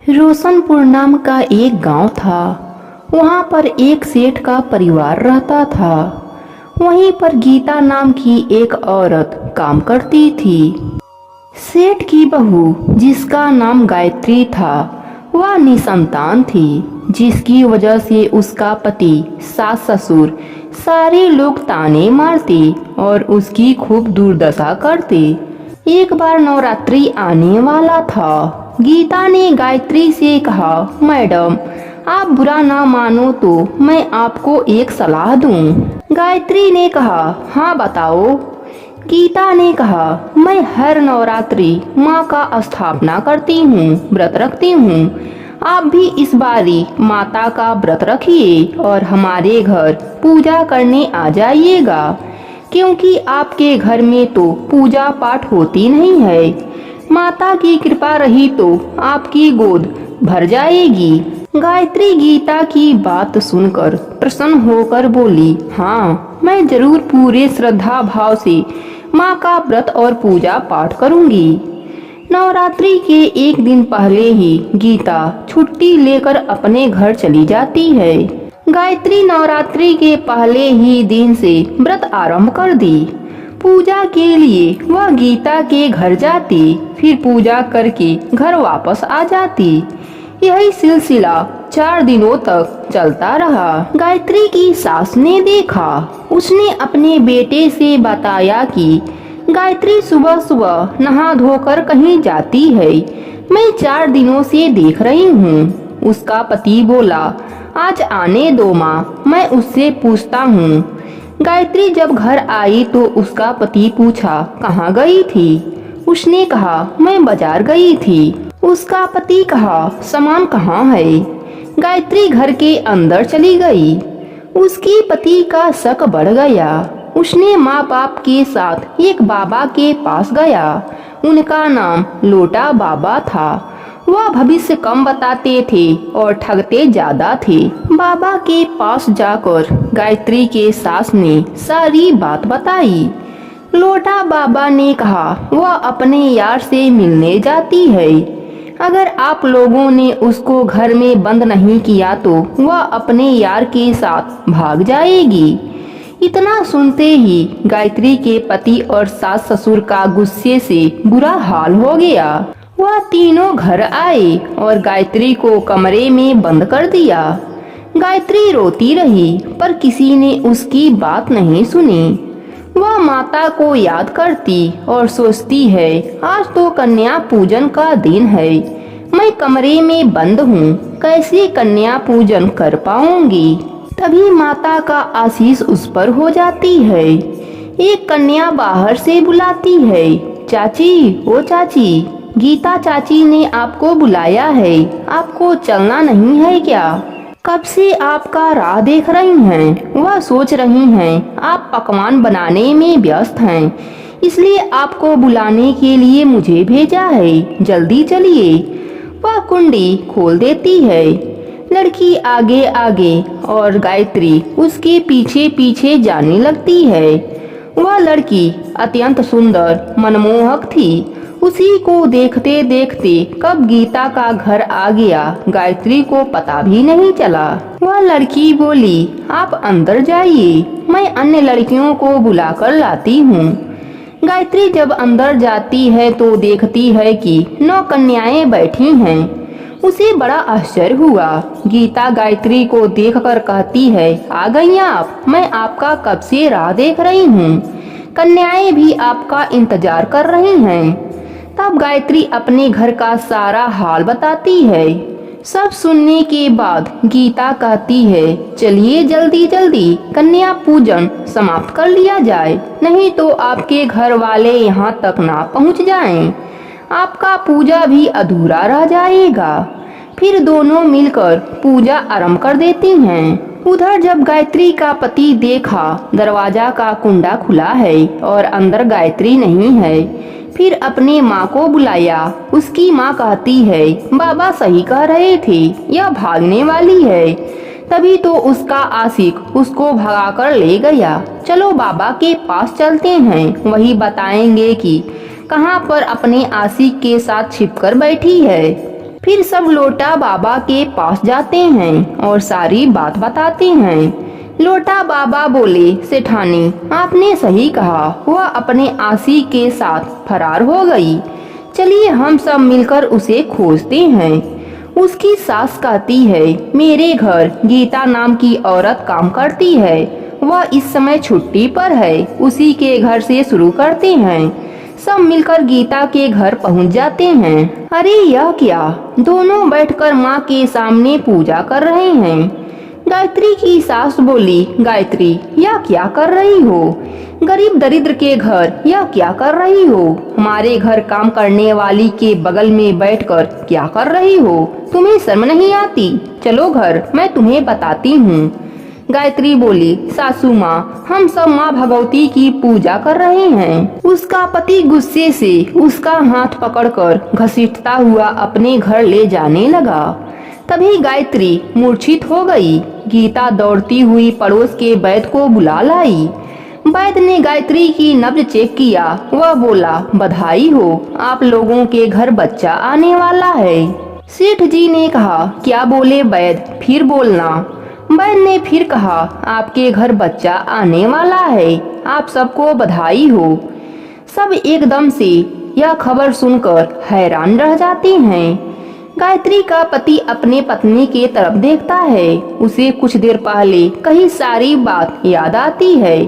रोशनपुर नाम का एक गांव था। वहां पर एक सेठ का परिवार रहता था। वहीं पर गीता नाम की एक औरत काम करती थी। सेठ की बहू, जिसका नाम गायत्री था, वह निसंतान थी, जिसकी वजह से उसका पति, सास ससुर सारे लोग ताने मारते और उसकी खूब दुर्दशा करते। एक बार नवरात्रि आने वाला था। गीता ने गायत्री से कहा, मैडम, आप बुरा ना मानो तो मैं आपको एक सलाह दूं। गायत्री ने कहा, हाँ बताओ। गीता ने कहा, मैं हर नवरात्रि माँ का स्थापना करती हूँ, व्रत रखती हूँ। आप भी इस बारी माता का व्रत रखिए और हमारे घर पूजा करने आ जाइएगा, क्योंकि आपके घर में तो पूजा पाठ होती नहीं है। माता की कृपा रही तो आपकी गोद भर जाएगी। गायत्री गीता की बात सुनकर प्रसन्न होकर बोली, हाँ, मैं जरूर पूरे श्रद्धा भाव से माँ का व्रत और पूजा पाठ करूंगी। नवरात्रि के एक दिन पहले ही गीता छुट्टी लेकर अपने घर चली जाती है। गायत्री नवरात्रि के पहले ही दिन से व्रत आरंभ कर दी। पूजा के लिए वह गीता के घर जाती, फिर पूजा करके घर वापस आ जाती। यही सिलसिला 4 दिनों तक चलता रहा। गायत्री की सास ने देखा। उसने अपने बेटे से बताया कि गायत्री सुबह सुबह नहा धोकर कहीं जाती है। मैं 4 दिनों से देख रही हूँ। उसका पति बोला, आज आने दो माँ, मैं उससे पूछता हूँ। गायत्री जब घर आई तो उसका पति पूछा, कहाँ गई थी? उसने कहा, मैं बाजार गई थी। उसका पति कहा, सामान कहाँ है? गायत्री घर के अंदर चली गई। उसके पति का शक बढ़ गया। उसने माँ बाप के साथ एक बाबा के पास गया। उनका नाम लोटा बाबा था। वह भविष्य कम बताते थे और ठगते ज्यादा थे। बाबा के पास जाकर गायत्री के सास ने सारी बात बताई। लोटा बाबा ने कहा, वह अपने यार से मिलने जाती है। अगर आप लोगों ने उसको घर में बंद नहीं किया तो वह अपने यार के साथ भाग जाएगी। इतना सुनते ही गायत्री के पति और सास ससुर का गुस्से से बुरा हाल हो गया। वह तीनों घर आए और गायत्री को कमरे में बंद कर दिया। गायत्री रोती रही, पर किसी ने उसकी बात नहीं सुनी। वह माता को याद करती और सोचती है, आज तो कन्या पूजन का दिन है। मैं कमरे में बंद हूँ, कैसे कन्या पूजन कर पाऊंगी? तभी माता का आशीष उस पर हो जाती है। एक कन्या बाहर से बुलाती है, चाची, ओ चाची, गीता चाची ने आपको बुलाया है। आपको चलना नहीं है क्या? कब से आपका राह देख रही हैं। वह सोच रही हैं आप पकवान बनाने में व्यस्त हैं, इसलिए आपको बुलाने के लिए मुझे भेजा है। जल्दी चलिए। वह कुंडी खोल देती है। लड़की आगे आगे और गायत्री उसके पीछे पीछे जाने लगती है। वह लड़की अत्यंत सुंदर, मनमोहक थी। उसी को देखते देखते कब गीता का घर आ गया, गायत्री को पता भी नहीं चला। वह लड़की बोली, आप अंदर जाइए, मैं अन्य लड़कियों को बुलाकर लाती हूँ। गायत्री जब अंदर जाती है तो देखती है कि 9 कन्याएं बैठी हैं। उसे बड़ा आश्चर्य हुआ। गीता गायत्री को देखकर कहती है, आ गई आप? मैं आपका कब से राह देख रही हूँ। कन्याएं भी आपका इंतजार कर रही हैं। तब गायत्री अपने घर का सारा हाल बताती है। सब सुनने के बाद गीता कहती है, चलिए जल्दी जल्दी कन्या पूजन समाप्त कर लिया जाए, नहीं तो आपके घर वाले यहाँ तक ना पहुँच जाएं। आपका पूजा भी अधूरा रह जाएगा। फिर दोनों मिलकर पूजा आरंभ कर देती हैं। उधर जब गायत्री का पति देखा दरवाजा का कुंडा खुला है और अंदर गायत्री नहीं है, फिर अपने माँ को बुलाया। उसकी माँ कहती है, बाबा सही कह रहे थे, यह भागने वाली है। तभी तो उसका आशिक उसको भगाकर ले गया। चलो बाबा के पास चलते हैं, वही बताएंगे कि कहाँ पर अपने आशिक के साथ छिपकर बैठी है। फिर सब लोटा बाबा के पास जाते हैं और सारी बात बताते हैं। लोटा बाबा बोले, सेठानी आपने सही कहा, वह अपने आसी के साथ फरार हो गई। चलिए हम सब मिलकर उसे खोजते हैं। उसकी सास कहती है, मेरे घर गीता नाम की औरत काम करती है, वह इस समय छुट्टी पर है, उसी के घर से शुरू करते हैं। सब मिलकर गीता के घर पहुंच जाते हैं। अरे यह क्या, दोनों बैठकर माँ के सामने पूजा कर रहे हैं। गायत्री की सास बोली, गायत्री यह क्या कर रही हो? गरीब दरिद्र के घर यह क्या कर रही हो? हमारे घर काम करने वाली के बगल में बैठकर क्या कर रही हो? तुम्हें शर्म नहीं आती? चलो घर, मैं तुम्हें बताती हूँ। गायत्री बोली, सासू माँ हम सब माँ भगवती की पूजा कर रहे हैं। उसका पति गुस्से से उसका हाथ पकड़कर घसीटता हुआ अपने घर ले जाने लगा। तभी गायत्री मूर्छित हो गई। गीता दौड़ती हुई पड़ोस के वैद्य को बुला लाई। वैद्य ने गायत्री की नब्ज चेक किया। वह बोला, बधाई हो, आप लोगों के घर बच्चा आने वाला है। सेठ जी ने कहा, क्या बोले वैद्य, फिर बोलना। वैद्य ने फिर कहा, आपके घर बच्चा आने वाला है, आप सबको बधाई हो। सब एकदम से यह खबर सुनकर हैरान रह जाते हैं। गायत्री का पति अपने पत्नी के तरफ देखता है। उसे कुछ देर पहले कही सारी बात याद आती है।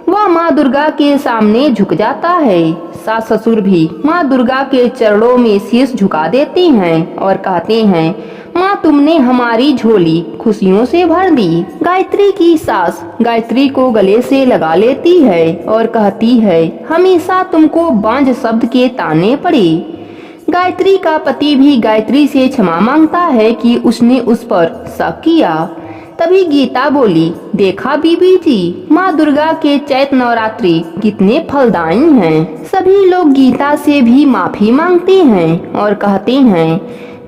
वह माँ दुर्गा के सामने झुक जाता है। सास ससुर भी माँ दुर्गा के चरणों में शीश झुका देते हैं और कहते हैं, माँ तुमने हमारी झोली खुशियों से भर दी। गायत्री की सास गायत्री को गले से लगा लेती है और कहती है, हमेशा तुमको बांझ शब्द के ताने पड़े। गायत्री का पति भी गायत्री से क्षमा मांगता है कि उसने उस पर शक किया। तभी गीता बोली, देखा बीबी जी, माँ दुर्गा के चैत नवरात्रि कितने फलदायी हैं। सभी लोग गीता से भी माफी मांगते हैं और कहते हैं,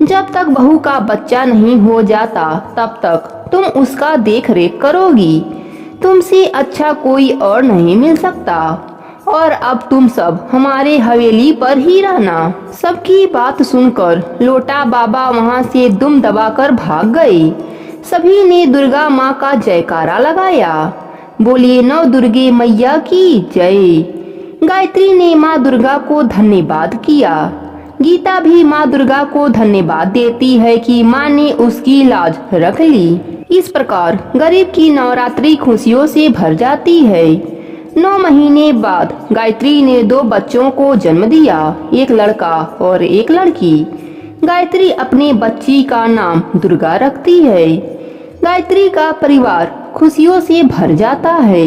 जब तक बहू का बच्चा नहीं हो जाता तब तक तुम उसका देख रेख करोगी। तुमसे अच्छा कोई और नहीं मिल सकता और अब तुम सब हमारे हवेली पर ही रहना। सबकी बात सुनकर लोटा बाबा वहाँ से दुम दबाकर भाग गए। सभी ने दुर्गा माँ का जयकारा लगाया। बोलिए नौ दुर्गे मैया की जय। गायत्री ने माँ दुर्गा को धन्यवाद किया। गीता भी माँ दुर्गा को धन्यवाद देती है कि माँ ने उसकी लाज रख ली। इस प्रकार गरीब की नवरात्रि खुशियों से भर जाती है। 9 महीने बाद गायत्री ने 2 बच्चों को जन्म दिया, एक लड़का और एक लड़की। गायत्री अपने बच्ची का नाम दुर्गा रखती है। गायत्री का परिवार खुशियों से भर जाता है।